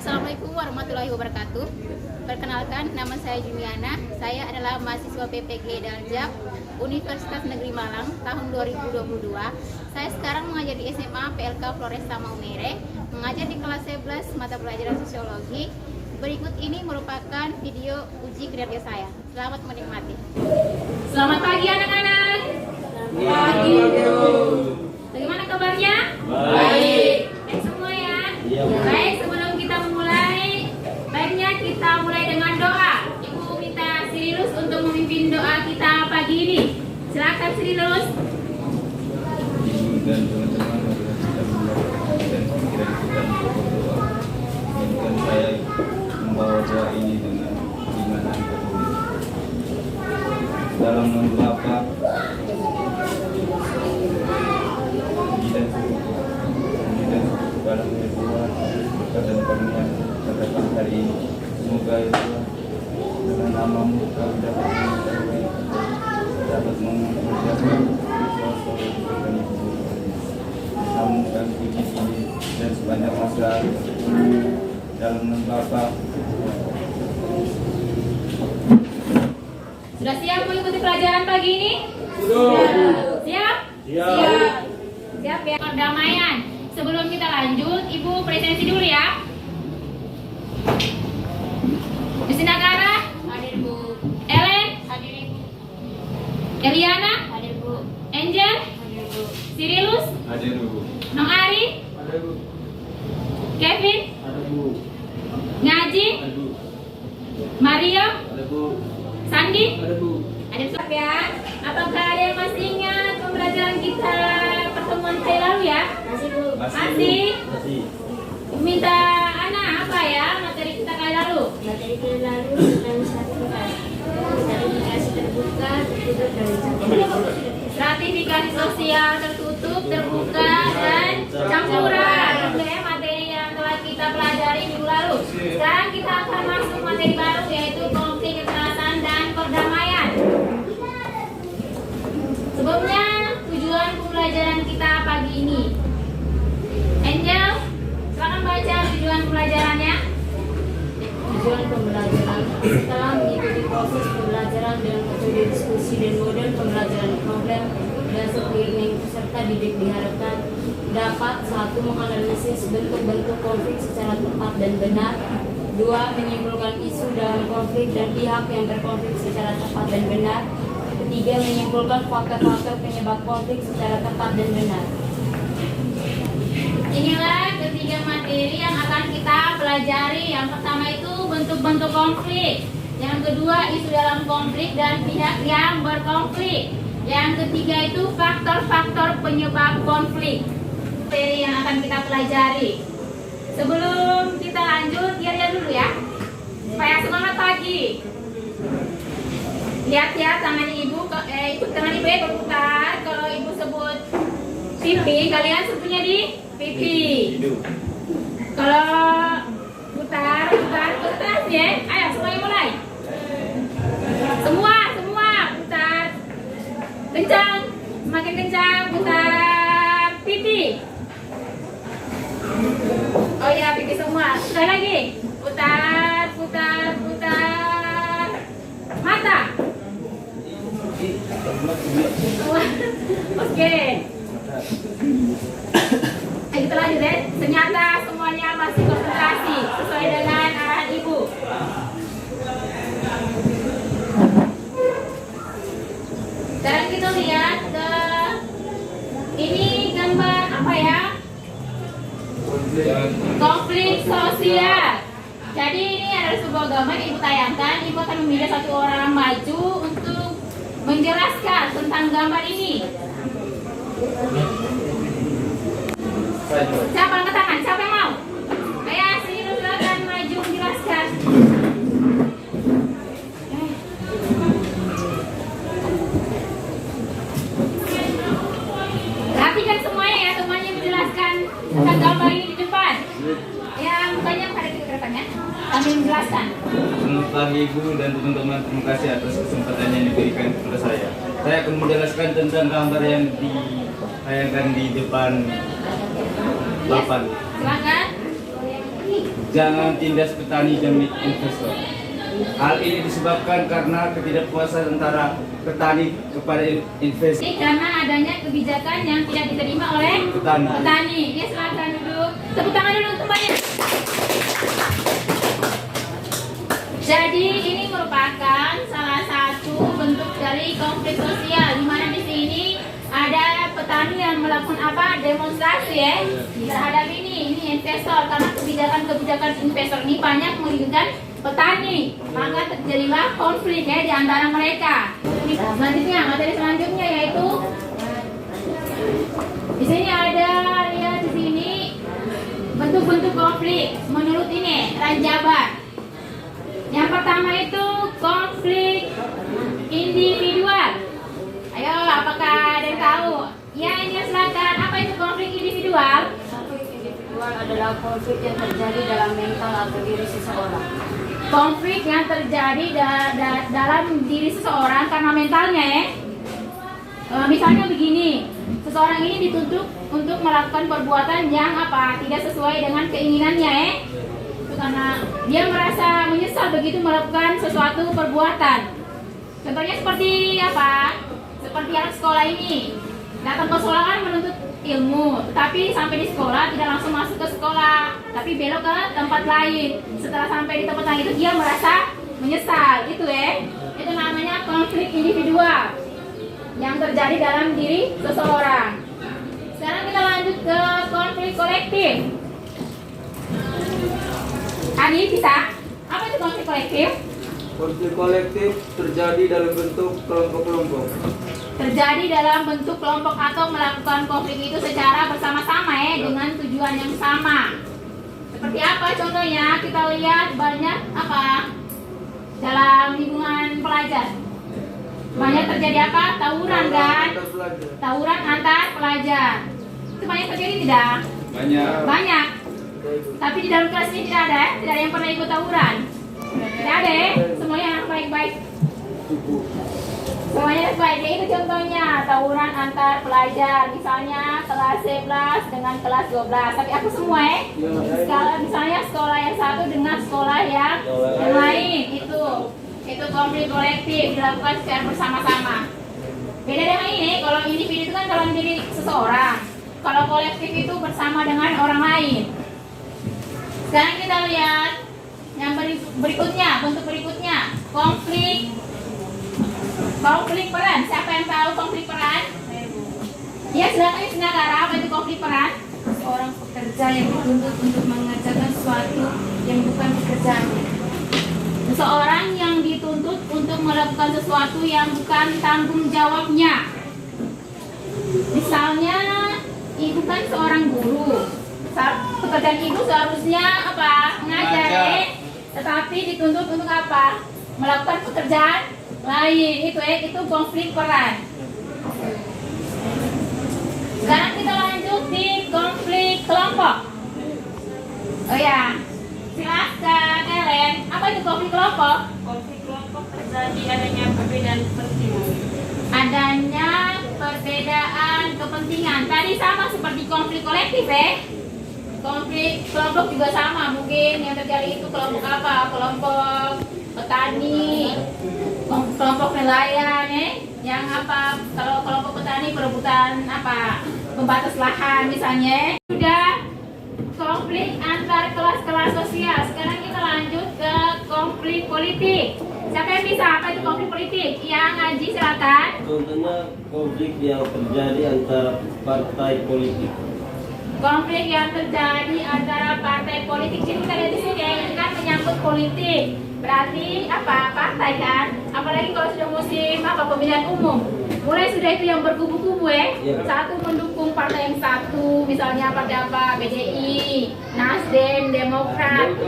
Assalamualaikum warahmatullahi wabarakatuh. Perkenalkan, nama saya Jumiana. Saya adalah mahasiswa PPG Daljab Universitas Negeri Malang tahun 2022. Saya sekarang mengajar di SMA PLK Floresta Maumere, mengajar di kelas 11 mata pelajaran sosiologi. Berikut ini merupakan video uji kinerja saya. Selamat menikmati. Selamat pagi anak-anak. Pagi. Bagaimana kabarnya? Baik. Baik semua ya? Iya. Baik, sebelum kita memulai, baiknya kita mulai dengan doa. Ibu minta Sirilus untuk memimpin doa kita pagi ini. Silakan Sirilus. Ibu dan teman-teman kita mendapatkan dan pikiran kita untuk berdoa. Izinkan saya membawa doa ini dengan iman dan ketulusan. Dalam nama Bapa, Puji dan dalam Tuhan, berkat dan karunia katakan hari ini. Semoga ya Tuhan, dengan nama-Mu kami dapat mengetahui, dapat mengerjakan sesuatu yang diberikan Ibu. Sambungkan puji ini dan sebanyak masa dalam nama Bapa. Sudah siap mengikuti pelajaran pagi ini? Sudah. Siap? Siap. Siap ya. Perdamaian. Sebelum kita lanjut, Ibu presensi dulu ya. Yusinagara, hadir Bu. Ellen, hadir Ibu. Eliana, hadir Bu. Angel, hadir Bu. Sirilus, Hadir Bu. Nong Ari, Hadir Bu. Kevin, Hadir Bu. Ngaji, Hadir Bu. Mario, Hadir Bu. Sandi, Hadir Bu. hadir siap ya. Apakah ada yang masih ingat pembelajaran kita pertemuan hari lalu ya? Masih Bu. Masih. Masih. Minta Ana apa ya materi kita kali lalu? Materi kita lalu tentang stratifikasi terbuka, tertutup, dan campuran. Stratifikasi sosial tertutup, terbuka, dan campuran. Itu ya materi yang telah kita pelajari minggu lalu. Sekarang kita akan masuk materi baru, yaitu konflik kekerasan dan perdamaian. Sebelumnya, tujuan pembelajaran kita pagi ini. Angel, silakan baca tujuan pembelajarannya. Tujuan pembelajaran setelah mengikuti proses pembelajaran dengan metode diskusi dan model pembelajaran problem dan sekeliling peserta didik diharapkan dapat 1. Menganalisis bentuk-bentuk konflik secara tepat dan benar. 2. Menyimpulkan isu dalam konflik dan pihak yang berkonflik secara tepat dan benar. 3. Menyimpulkan faktor-faktor penyebab konflik secara tepat dan benar. Inilah ketiga materi yang akan kita pelajari. Yang pertama itu bentuk-bentuk konflik. Yang kedua isu dalam konflik dan pihak yang berkonflik. Yang ketiga itu faktor-faktor penyebab konflik. Materi yang akan kita pelajari. Sebelum kita lanjut, lihat dulu ya, supaya semangat pagi. Lihat ya tangan ibu, tangan ibu ya berputar. Kalau ibu sebut pipi, kalian sebutnya di pipi. Kalau putar ya. Ayo semuanya mulai. Semua putar. Kencang, semakin kencang putar pipi. Oh ya, pipi semua. Sekali lagi. Putar. Mata. Oke. Kita lanjut ya. Ternyata semuanya masih konsentrasi sesuai dengan arahan ibu. Sekarang kita lihat ke ini gambar apa ya? Konflik sosial. Jadi ini adalah sebuah gambar yang ibu tayangkan. Ibu akan memilih satu orang maju untuk menjelaskan tentang gambar ini. Siapa angkat tangan? Siapa yang mau? Ayo sini silakan maju menjelaskan. Perhatikan semuanya ya, semuanya menjelaskan tentang gambar ini di depan. Yang mukanya pada kita ke depan ya, sambil menjelaskan. Selamat pagi Ibu dan teman-teman, terima kasih atas kesempatan yang diberikan kepada saya. Saya akan menjelaskan tentang gambar yang ditayangkan di depan papan. Silakan. jangan tindas petani demi investor. Hal ini disebabkan karena ketidakpuasan antara petani kepada investor. Ini karena adanya kebijakan yang tidak diterima oleh petani. Ya, silakan duduk. Tepuk tangan dulu untuk banyak. Jadi ini merupakan salah satu bentuk dari konflik sosial, di mana di sini ada petani yang melakukan demonstrasi terhadap ini investor, karena kebijakan investor ini banyak merugikan petani, maka terjadilah konflik di antara mereka. Selanjutnya, materi selanjutnya yaitu di sini ada, lihat di sini bentuk-bentuk konflik menurut ini Ranjabar. Yang pertama itu konflik individual. Ayo, apakah ada yang tahu? Ya, ini silakan. Apa itu konflik individual? Konflik individual adalah konflik yang terjadi dalam mental atau diri seseorang. Konflik yang terjadi dalam diri seseorang karena mentalnya misalnya begini, seseorang ini dituntut untuk melakukan perbuatan yang tidak sesuai dengan keinginannya Itu karena dia merasa menyesal begitu melakukan sesuatu perbuatan. Contohnya seperti seperti anak sekolah ini datang ke sekolah kan menuntut ilmu, tetapi sampai di sekolah tidak langsung masuk ke sekolah, tapi belok ke tempat lain. Setelah sampai di tempat lain itu dia merasa menyesal. Itu namanya konflik individual yang terjadi dalam diri seseorang. Sekarang kita lanjut ke konflik kolektif. Adi, bisa? Apa itu konflik kolektif? Konflik kolektif terjadi dalam bentuk kelompok-kelompok. Terjadi dalam bentuk kelompok atau melakukan konflik itu secara bersama-sama dengan tujuan yang sama. Seperti apa contohnya? Kita lihat banyak dalam lingkungan pelajar. Banyak terjadi tawuran kan? Tawuran antar pelajar. Itu banyak terjadi tidak? Banyak. Tapi di dalam kelas ini tidak ada, tidak ada yang pernah ikut tawuran. Tidak ada, semuanya anak baik-baik. Semuanya baik, itu contohnya tawuran antar pelajar, misalnya kelas 11 dengan kelas 12. Tapi aku semua misalnya sekolah yang satu dengan sekolah yang lain, itu konflik kolektif dilakukan secara bersama-sama. Beda dengan ini, kalau individu itu kan dalam diri seseorang, kalau kolektif itu bersama dengan orang lain. Sekarang kita lihat yang berikutnya, bentuk berikutnya, konflik peran. Siapa yang tahu konflik peran? Ya, silakan Sinagara. Apa itu konflik peran? Seorang pekerja yang dituntut untuk mengerjakan sesuatu yang bukan pekerjaannya. Seseorang yang dituntut untuk melakukan sesuatu yang bukan tanggung jawabnya. Misalnya, ibu kan seorang guru. Pekerjaan ibu seharusnya mengajar, tetapi dituntut untuk melakukan pekerjaan lain. Itu konflik peran. Sekarang kita lanjut di konflik kelompok. Oh ya, silakan Ellen. Apa itu konflik kelompok? Konflik kelompok terjadi adanya perbedaan kepentingan. Adanya perbedaan kepentingan. Tadi sama seperti konflik kolektif Konflik kelompok juga sama, mungkin yang terjadi itu kelompok kelompok petani, kelompok nelayan yang kalau kelompok petani perebutan pembatas lahan misalnya. Sudah konflik antar kelas-kelas sosial. Sekarang kita lanjut ke konflik politik. Siapa yang bisa? Apa itu konflik politik? Yang ngaji silakan. Contohnya konflik yang terjadi antara partai politik. Konflik yang terjadi antara partai politik. Jadi kita lihat di sini ini kan menyangkut politik. Berarti partai kan? Apalagi kalau sudah musim pemilihan umum. Mulai sudah itu yang berkubu-kubu Satu mendukung partai yang satu, misalnya partai BDI, Nasdem, Demokrat.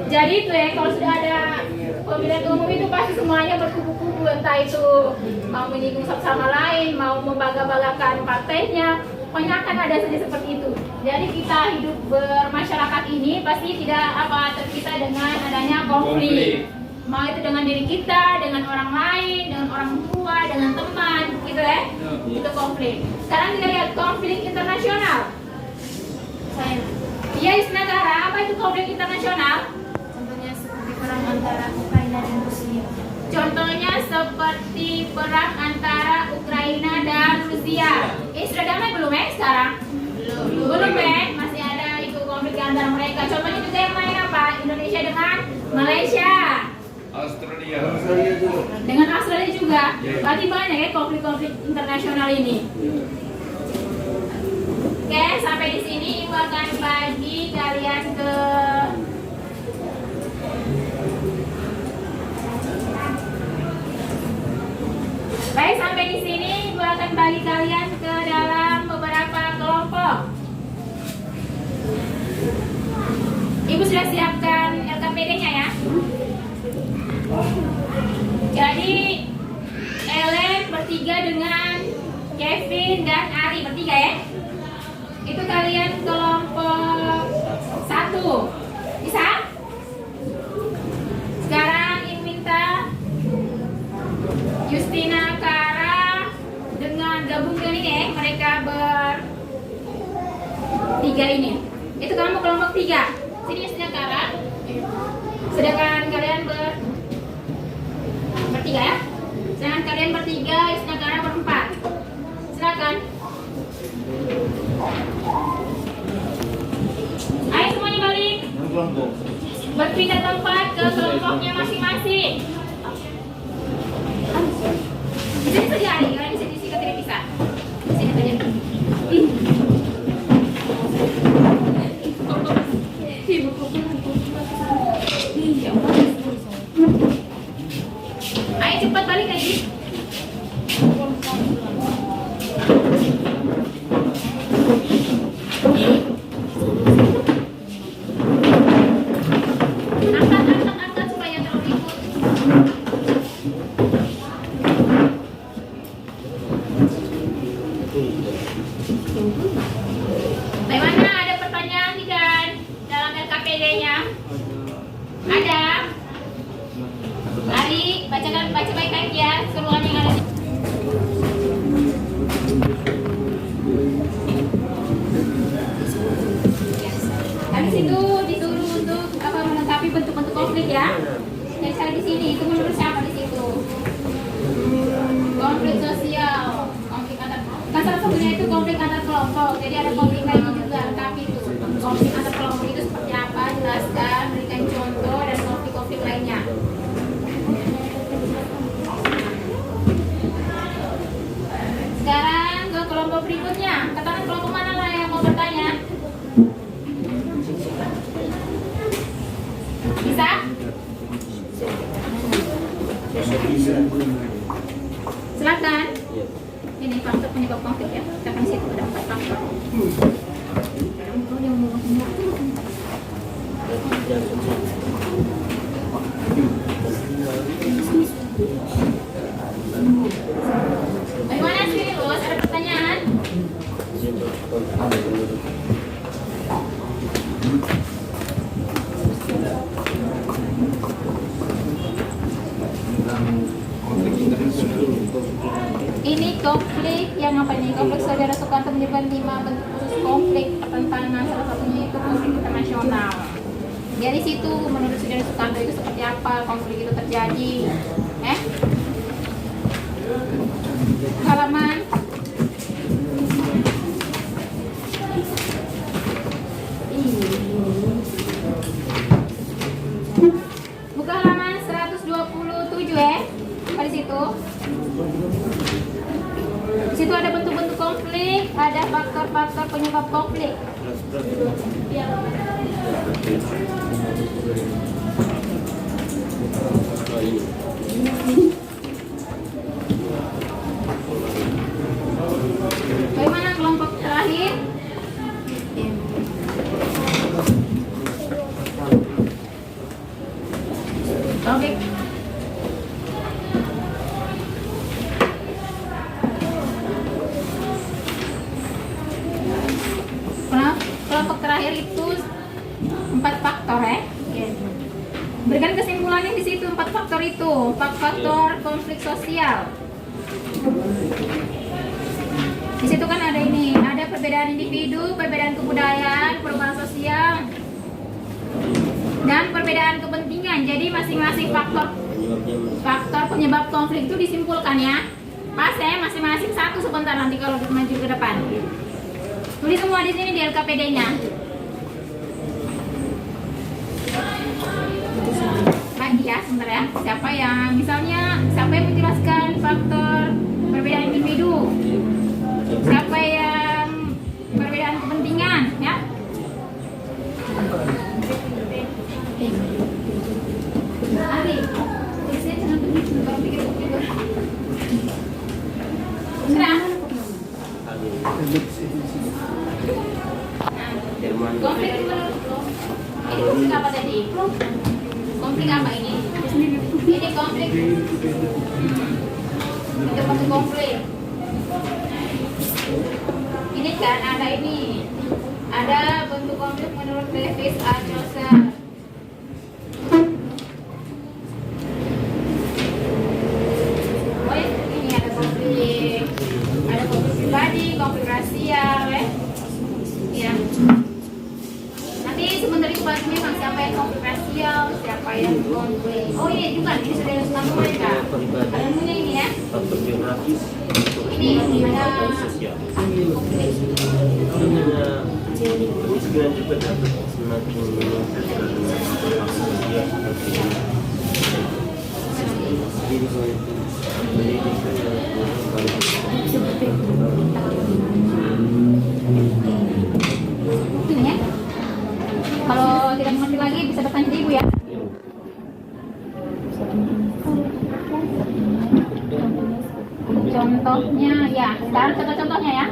Jadi itu kalau sudah ada pemilihan umum itu pasti semuanya berkubu-kubu, entah itu mau menyinggung satu sama lain, mau membangga-banggakan partainya. Pokoknya akan ada saja seperti itu. Jadi kita hidup bermasyarakat ini pasti tidak terpisah dengan adanya konflik. Mau itu dengan diri kita, dengan orang lain, dengan orang tua, dengan teman, gitu Itu konflik. Sekarang kita lihat konflik internasional. Iya, Yusnagara, apa itu konflik internasional? Contohnya seperti perang antara Ukraina dan Rusia. Contohnya seperti perang antara Ukraina dan Rusia. Sudah damai belum sekarang? Belum masih ada itu konflik antara mereka. Contohnya juga yang lain apa? Indonesia dengan Malaysia. Australia. Dengan Australia juga. Berarti banyak ya konflik-konflik internasional ini. Oke, sampai di sini Ibu akan bagi kalian ke Baik, sampai di sini Ibu akan bagi kalian ke dalam beberapa kelompok. Ibu sudah siapkan LKPD-nya ya. Jadi Ellen bertiga dengan Kevin dan Ari bertiga ya. Itu kalian kelompok 1. Bisa? Sekarang Ibu minta Justina Kara dengan gabungkan ini ya, mereka bertiga ini. Itu kamu kelompok 3. Sini Justina Kara. Sedangkan kalian bertiga ya. Sedangkan kalian bertiga, Justina Kara berempat. Silakan. Ayo semuanya balik. Berpindah tempat ke kelompoknya masing-masing. Di sini saja Ari, karena di sini kita tidak bisa. Di sini saja. Ayo cepat balik lagi. Angkat supaya terlalu ikut. Bagaimana, ada pertanyaan tidak dalam LKPD-nya? Ada? Ari, baca baik-baik ya seruan yang ada. Habis itu disuruh untuk melengkapi bentuk-bentuk konflik ya. Jadi saya di sini itu menurut siapa di situ? Konflik sosial, konflik antar. Kan salah satunya itu konflik antar kelompok. Jadi ada konflik lainnya juga, lengkapi itu. Konflik antar kelompok itu seperti apa? Jelaskan, berikan contoh dan konflik-konflik lainnya. Sekarang ke kelompok berikutnya. Katakan kelompok mana lah yang mau bertanya? Bisa? Silakan. Ini faktor penyebab konflik ya. Katakan di situ ada 4 faktor. Bagaimana sih, Lulus? Ada pertanyaan? Ini konflik yang apa nih? Konflik saudara Sukanto menyebabkan 5 bentuk khusus konflik pertentangan, salah satunya itu konflik internasional. Dari situ menurut saudara Sukanto itu seperti apa konflik itu terjadi? Halaman buka halaman 127 ya. Di situ. Di situ ada bentuk-bentuk konflik, ada faktor-faktor penyebab konflik. Bagaimana kelompok terakhir? Oke. Kelompok terakhir itu 4 faktor ya. Berikan kesimpulannya di situ 4 faktor itu. 4 faktor konflik sosial. Di situ kan ada ini, ada perbedaan individu, perbedaan kebudayaan, perubahan sosial, dan perbedaan kepentingan. Jadi masing-masing faktor penyebab konflik itu disimpulkan ya. Pas ya, masing-masing satu sebentar nanti kalau maju ke depan. Tulis semua di sini di LKPD-nya. Lagi ya, sebentar ya. Siapa yang menjelaskan faktor perbedaan individu? Siapa yang perbedaan kepentingan ya? Ari, tulisnya jangan begitu, kalau pikir-pikir. Serah. Konflik itu menurut lo, ini konflik apa tadi? Konflik apa ini? Ini konflik. Itu bentuk konflik. Ini kan ada ini. Ada bentuk konflik menurut Lewis A. Chaucer. Ini ada konflik pribadi, konflik rasial, ya. Nanti sebentar itu bahas memang siapa yang konflik rasial, siapa yang konflik. Oh iya juga, ini sudah disebutkan mereka. Ada punya ini ya. Faktor geografis. Ini ada sosial. konflik. Kemiskinan juga dapat semakin meningkat karena faktor sosial seperti pendidikan ya. Kalau tidak mengerti lagi bisa bertanya ke ibu ya. Contohnya ya, sekarang contoh-contohnya ya.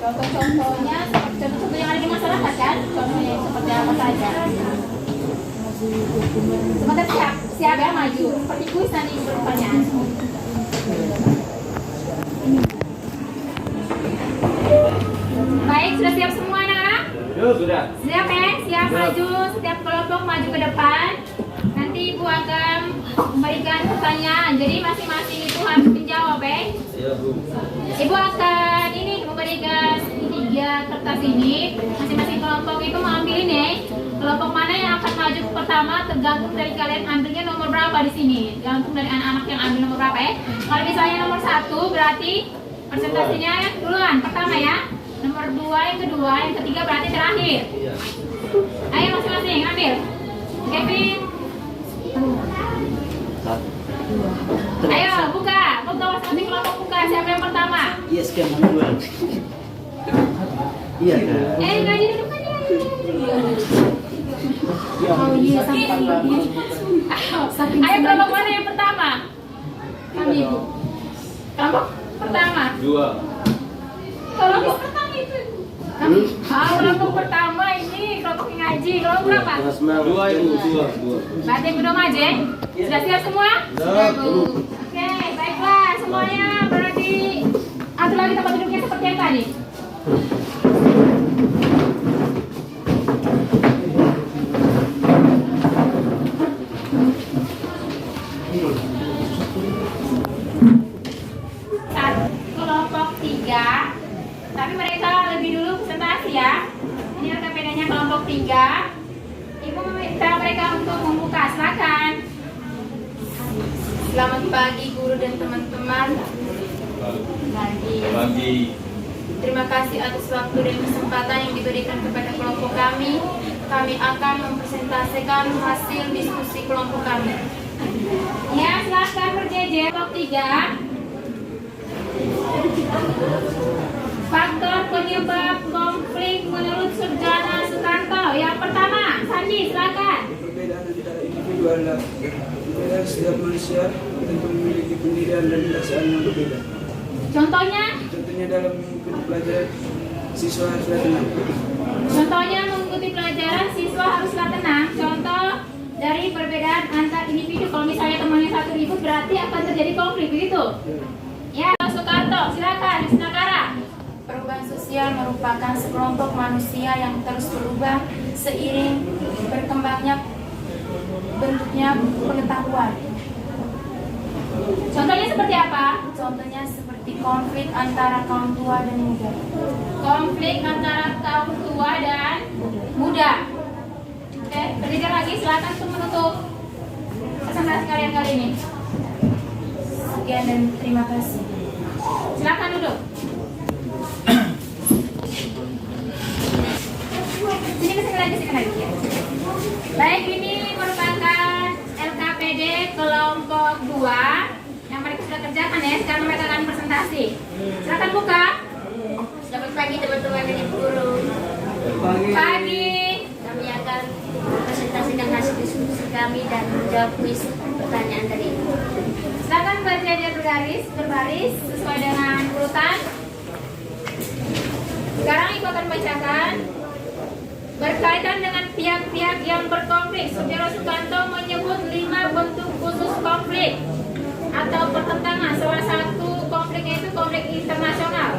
Contoh-contohnya contoh yang ada di masyarakat kan? Contohnya seperti apa saja? Sebentar siap ya maju. Seperti kuis nanti pertanyaan. Baik, sudah siap semua anak-anak? Sudah. Siap ya? Siap maju. Setiap kelompok maju ke depan. Nanti ibu akan memberikan pertanyaan. Jadi masing-masing itu harus menjawab ya. ya Bu. Ibu akan memberikan 3 kertas ini. Masing-masing kelompok itu mengambil ini. Kelompok mana yang akan maju pertama tergantung dari kalian ambilnya nomor berapa di sini. Tergantung dari anak-anak yang ambil nomor berapa ya. Kalau misalnya nomor 1 berarti presentasinya duluan pertama ya. Nomor 2 yang kedua, yang ketiga berarti terakhir. Iya. Ayo masing-masing ambil. Kevin. Ayo buka masing-masing kelompok buka. Siapa yang pertama? Iya sekian duluan. Iya kan. Enggak jadi depan ya. Oh iya, Ayo kelompok mana yang pertama? Kami ibu. Kelompok pertama. 2. Kelompok pertama itu. Kami. Kelompok pertama ini kelompok yang ngaji. Kelompok berapa? 2 Ibu, 2. Berarti yang kedua maju ya? Sudah siap semua? Siap. Oke, baiklah semuanya berarti atur lagi tempat duduknya seperti yang tadi. Kelompok 3, tapi mereka lebih dulu presentasi ya. Ini LKPD-nya kelompok 3. Ibu meminta mereka untuk membuka, silakan. Selamat pagi guru dan teman-teman. Pagi. Terima kasih atas waktu dan kesempatan yang diberikan kepada kelompok kami. Kami akan mempresentasikan hasil diskusi kelompok kami. Ya, silakan berjejer. Kelompok 3. Faktor penyebab konflik menurut Surjana Sukanto. Yang pertama, Sandi, silakan. Perbedaan antara individu adalah perbedaan setiap manusia tentu memiliki pendirian dan perasaan yang berbeda. Contohnya? Contohnya dalam mengikuti pelajaran, siswa haruslah tenang. Contohnya mengikuti pelajaran siswa haruslah tenang. Contoh dari perbedaan antar individu. Kalau misalnya temannya satu ribut berarti akan terjadi konflik, begitu? Ya, Soekarto, silakan, Nagara. Perubahan sosial merupakan sekelompok manusia yang terus berubah seiring berkembangnya bentuknya pengetahuan. Contohnya seperti apa? Contohnya seperti konflik antara kaum tua dan muda. Konflik antara kaum tua dan muda. Oke, bertiga lagi, silakan untuk menutup presentasi kalian kali ini. Sekian dan terima kasih. Silakan duduk. Sini lagi ya. Baik, ini merupakan LKPD kelompok 2 yang mereka sudah kerjakan ya. Sekarang mereka akan presentasi. Silakan buka. Selamat pagi teman-teman dan ibu guru. Pagi. Kami akan presentasikan hasil diskusi kami dan menjawab kuis pertanyaan dari ibu. Silakan berjajar berbaris sesuai dengan urutan. Sekarang ibu akan bacakan. Berkaitan dengan pihak-pihak yang berkonflik, Saudara Sukanto menyebut 5 bentuk khusus konflik atau pertentangan. Salah satu konfliknya itu konflik internasional.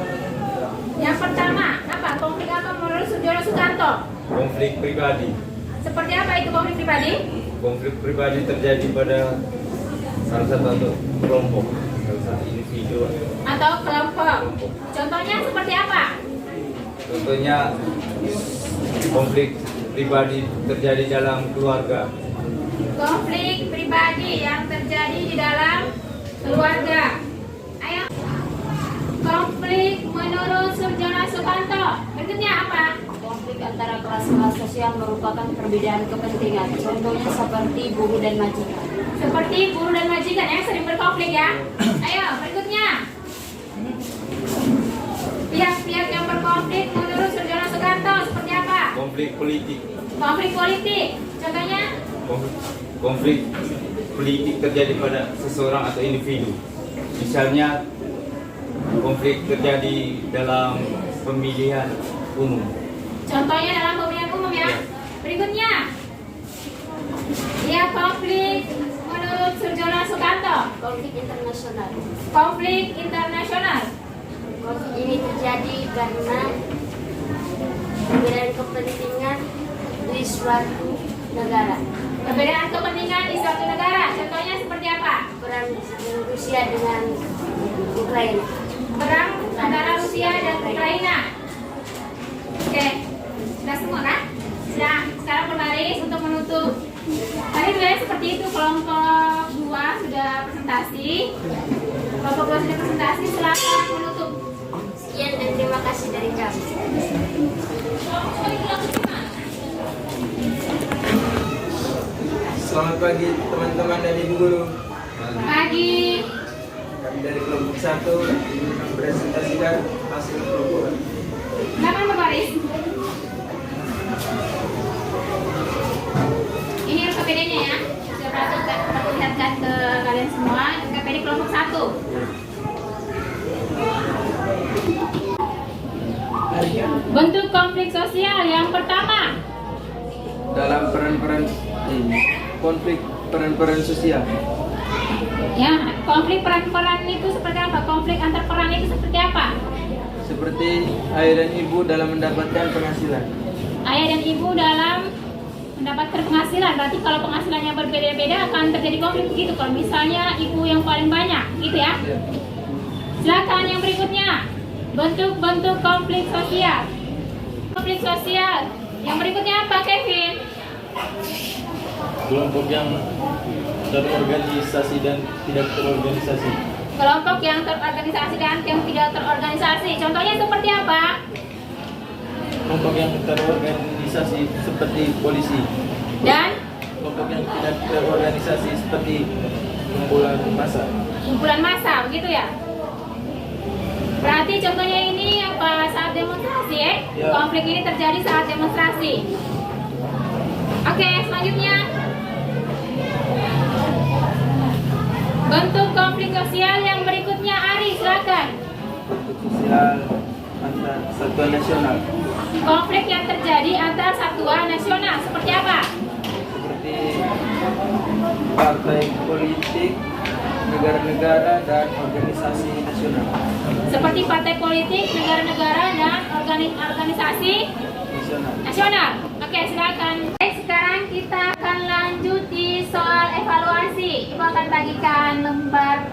Yang pertama, apa? Konflik apa menurut Saudara Sukanto? Konflik pribadi. Seperti apa itu konflik pribadi? Konflik pribadi terjadi pada salah satu kelompok, salah satu individu. Atau kelompok. Contohnya seperti apa? Contohnya konflik pribadi terjadi dalam keluarga. Konflik pribadi yang terjadi di dalam keluarga. Ayo. Konflik menurut Saudara Sukanto. Berikutnya apa? Konflik antara kelas-kelas sosial merupakan perbedaan kepentingan. Contohnya seperti buruh dan majikan. Seperti buruh dan majikan yang sering berkonflik ya. Ayo, berikutnya. Pihak-pihak yang berkonflik menurut Saudara Sukanto seperti apa? Konflik politik. Konflik politik. Contohnya? Konflik politik terjadi pada seseorang atau individu. Misalnya konflik terjadi dalam pemilihan umum. Contohnya dalam pemilihan umum ya. Berikutnya. Ya, konflik menurut Saudara Sukanto. Konflik internasional. Konflik internasional. Konflik ini terjadi karena perbedaan kepentingan di suatu negara. Perbedaan kepentingan di suatu negara. Contohnya seperti apa? Perang Rusia dengan Ukraina. Perang antara Rusia dan Ukraina. Oke, sudah semua kan? Sudah. Sekarang berbaris untuk menutup. Tadi sebenarnya seperti itu, kelompok 2 sudah presentasi. Kelompok 2 sudah presentasi, silakan menutup. Sekian dan terima kasih dari kami. Selamat pagi teman-teman dan ibu guru. Pagi. Kami dari kelompok 1 mempresentasikan hasil kelompok. Silakan berbaris. Ini LKPD-nya ya. Sudah perlihatkan ke kalian semua. LKPD kelompok 1. Bentuk konflik sosial yang pertama. Dalam konflik peran-peran sosial. Ya, konflik peran-peran itu seperti apa? Konflik antar peran itu seperti apa? Seperti ayah dan ibu dalam mendapatkan penghasilan. Ayah dan ibu dalam mendapatkan penghasilan. Berarti kalau penghasilannya berbeda-beda akan terjadi konflik begitu. Kalau misalnya ibu yang paling banyak, gitu ya. Silakan yang berikutnya. Bentuk-bentuk konflik sosial. Konflik sosial. Yang berikutnya apa, Kevin? Kelompok yang terorganisasi dan tidak terorganisasi. Kelompok yang terorganisasi dan yang tidak terorganisasi. Contohnya seperti apa? Kelompok yang terorganisasi seperti polisi. Dan Kelompok yang tidak terorganisasi seperti kumpulan massa. kumpulan massa, begitu ya? Berarti contohnya ini apa? Saat demonstrasi ya? Ya. Konflik ini terjadi saat demonstrasi. Oke, selanjutnya. Bentuk konflik sosial yang berikutnya, Ari, silakan. Sosial antar satuan nasional. Konflik yang terjadi antar satuan nasional seperti apa? Seperti partai politik, negara-negara, dan organisasi nasional. Seperti partai politik, negara-negara, dan organisasi nasional. Oke, silakan. Sekarang kita akan lanjut di soal evaluasi. Ibu akan bagikan lembar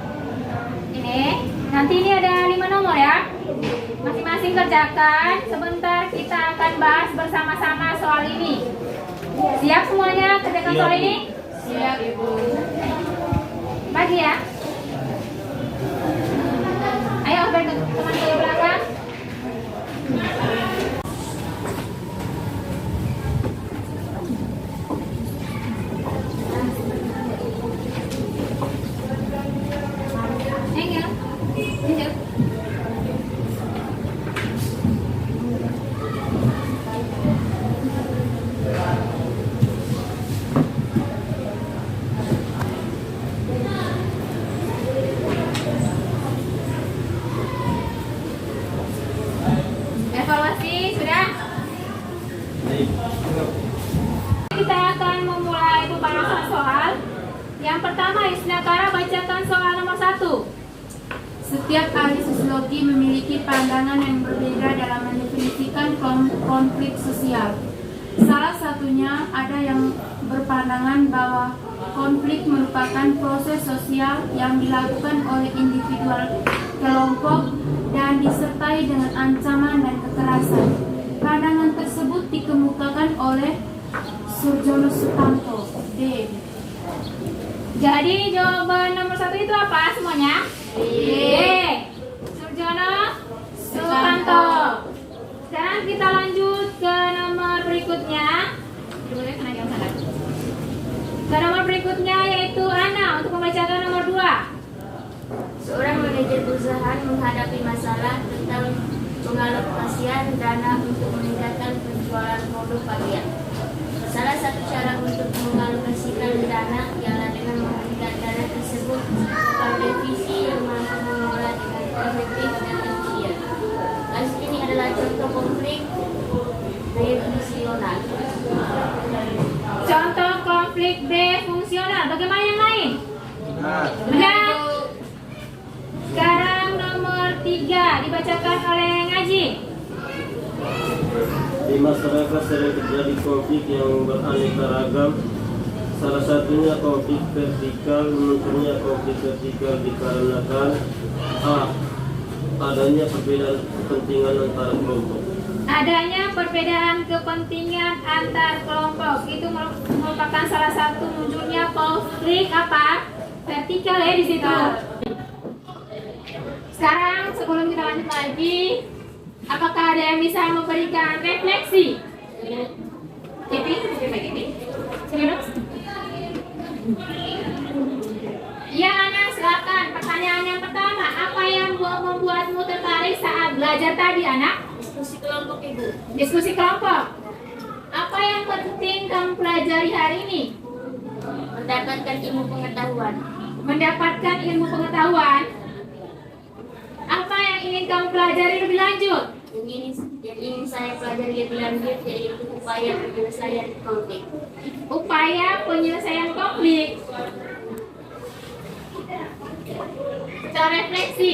ini. Nanti ini ada 5 nomor ya. Masing-masing kerjakan. Sebentar kita akan bahas bersama-sama soal ini. Siap semuanya kerjakan soal ini? Siap, Ibu. Bagi ya. Ayo bagi teman ke belakang. Evaluasi sudah? Kita akan memulai pembahasan soal. Yang pertama, Yusnakara bacakan soal nomor 1. Setiap ahli sosiologi memiliki pandangan yang berbeda dalam mendefinisikan konflik sosial. Salah satunya ada yang berpandangan bahwa konflik merupakan proses sosial yang dilakukan oleh individual, kelompok, dan disertai dengan ancaman dan kekerasan. Pandangan tersebut dikemukakan oleh Surjono Sutanto. D. Jadi jawaban nomor 1 itu apa semuanya? D. Surjono Sutanto. Sekarang kita lanjut ke nomor berikutnya. Ke nomor berikutnya yaitu Ana untuk membacakan nomor 2. Seorang manajer perusahaan menghadapi masalah tentang pengalokasian dana untuk meningkatkan penjualan produk pakaian. Salah satu cara untuk mengalokasikan dana ialah dengan memberikan dana tersebut kepada divisi yang mampu mengelola dengan efektif dan efisien. Kasus ini adalah contoh konflik defungsional. Contoh konflik defungsional. Bagaimana yang lain? Benar. Sekarang nomor 3 dibacakan oleh Ngaji. Di masyarakat sering terjadi konflik yang beraneka ragam. Salah satunya konflik vertikal. Munculnya konflik vertikal dikarenakan adanya perbedaan kepentingan antar kelompok. Adanya perbedaan kepentingan antar kelompok itu merupakan salah satu munculnya konflik apa? Vertikal ya di situ. Sekarang sebelum kita lanjut lagi, apakah ada yang bisa memberikan refleksi? Kipi. Ya, Ana, silakan. Pertanyaan yang pertama, apa yang membuatmu tertarik saat belajar tadi, anak? Diskusi kelompok, Ibu. Diskusi kelompok. Apa yang penting kamu pelajari hari ini? Mendapatkan ilmu pengetahuan. Mendapatkan ilmu pengetahuan. Apa yang ingin kamu pelajari lebih lanjut? Yang ingin saya pelajari lebih lanjut yaitu upaya penyelesaian konflik. Upaya penyelesaian konflik. Secara refleksi,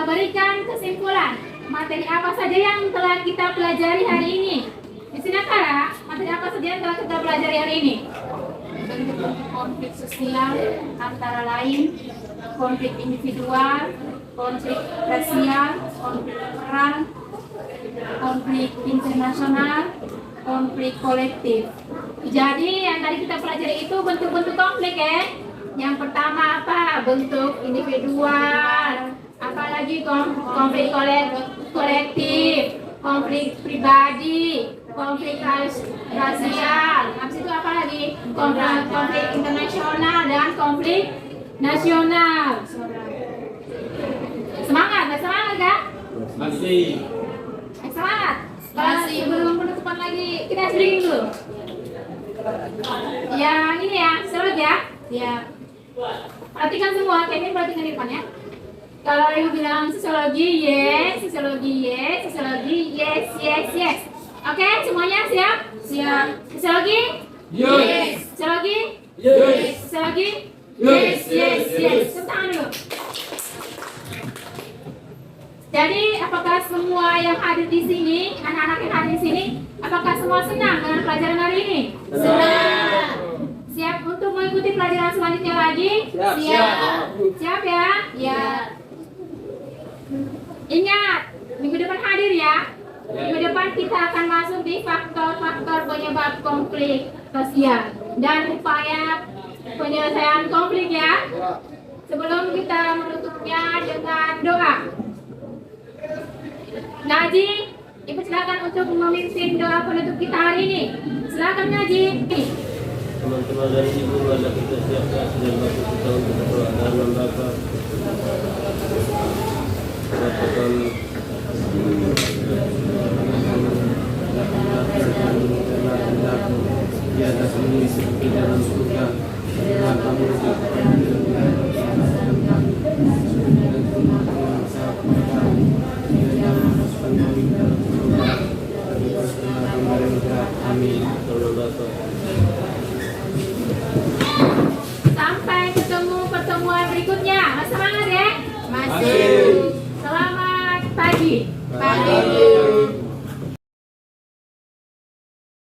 berikan kesimpulan. Materi apa saja yang telah kita pelajari hari ini? Di sini Kara, materi apa saja yang telah kita pelajari hari ini? Konflik sosial antara lain konflik individual, konflik rasial, konflik perang, konflik internasional, konflik kolektif. Jadi yang tadi kita pelajari itu bentuk-bentuk konflik ya. Yang pertama apa? Bentuk individual. Apalagi konflik kolektif, konflik pribadi, konflik rasial. Habis itu apa lagi? Konflik internasional dan konflik nasional. Semangat, semangat kan? Masih. Semangat. Kalau sebelum penutupan lagi kita breaking dulu. Yang ini ya, seru ya? Ya. Perhatikan semua, Kevin perhatikan di depan ya. Kalau ibu bilang sosiologi, yes, sosiologi, yes, sosiologi, yes, yes, yes. Oke, semuanya siap? Siap. Sosiologi? Yes. Sosiologi? Yes. Sekali lagi. Yes, yes, yes. Tepuk tangan dulu. Jadi, apakah semua yang hadir di sini, anak-anak yang hadir di sini, apakah semua senang dengan pelajaran hari ini? Senang. Siap untuk mengikuti pelajaran selanjutnya lagi? Siap. Siap ya? Ya. Ingat, minggu depan hadir ya. Minggu depan kita akan masuk di faktor-faktor penyebab konflik sosial dan upaya penyelesaian konflik ya. Sebelum kita menutupnya dengan doa. Naji, Ibu silakan untuk memimpin doa penutup kita hari ini. Silakan Naji. Teman-teman dan ibu, mari kita siapkan dan waktu kita untuk berdoa dan membaca. Bapa kami, di atas bumi seperti dalam surga. Tuhan kami Amin. Sampai ketemu pertemuan berikutnya. Masih semangat ya? Masih. Selamat pagi. Pagi.